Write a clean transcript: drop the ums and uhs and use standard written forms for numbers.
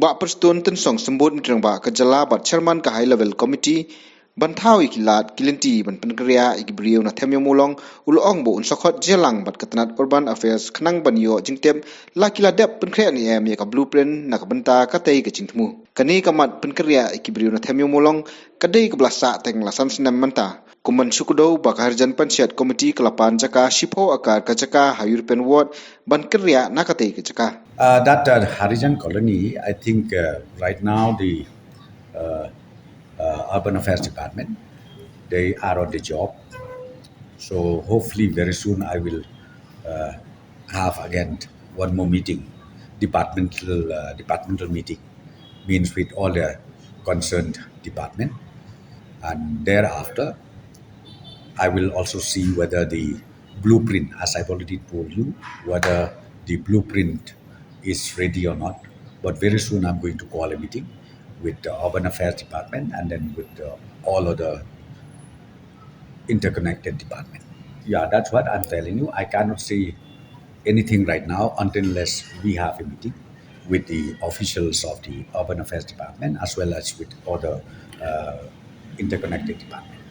ba perston ten song sembut mitrang ba kajala bat chairman ka high level committee ban thau ikilat kilinti ban pynkynriah briew na Them Ïewmawlong ulong bo unsakot jelang bat katanat urban affairs khnang ban yo jingtem la kila dep pynkynriah ni em ya ka blueprint na ka benta ka tei ka jingtmu kani kamat pynkynriah briew na Them Ïewmawlong kadai ka blasa teng lasan sinam manta kuman sukudo ba harjan panchayat committee kelapan jaka shipo akar ka jaka European ward ban kyria na ka tei ka jaka That Harijan colony, I think right now the uh, Urban Affairs Department, they are on the job. So hopefully very soon I will uh, have again one more meeting, departmental meeting, means with all the concerned department, and thereafter I will also see whether the blueprint, as I've already told you, whether the blueprint is ready or not. But very soon I'm going to call a meeting with the Urban Affairs Department and then with all other interconnected department. Yeah, that's what I'm telling you. I cannot say anything right now unless we have a meeting with the officials of the Urban Affairs Department as well as with other interconnected departments.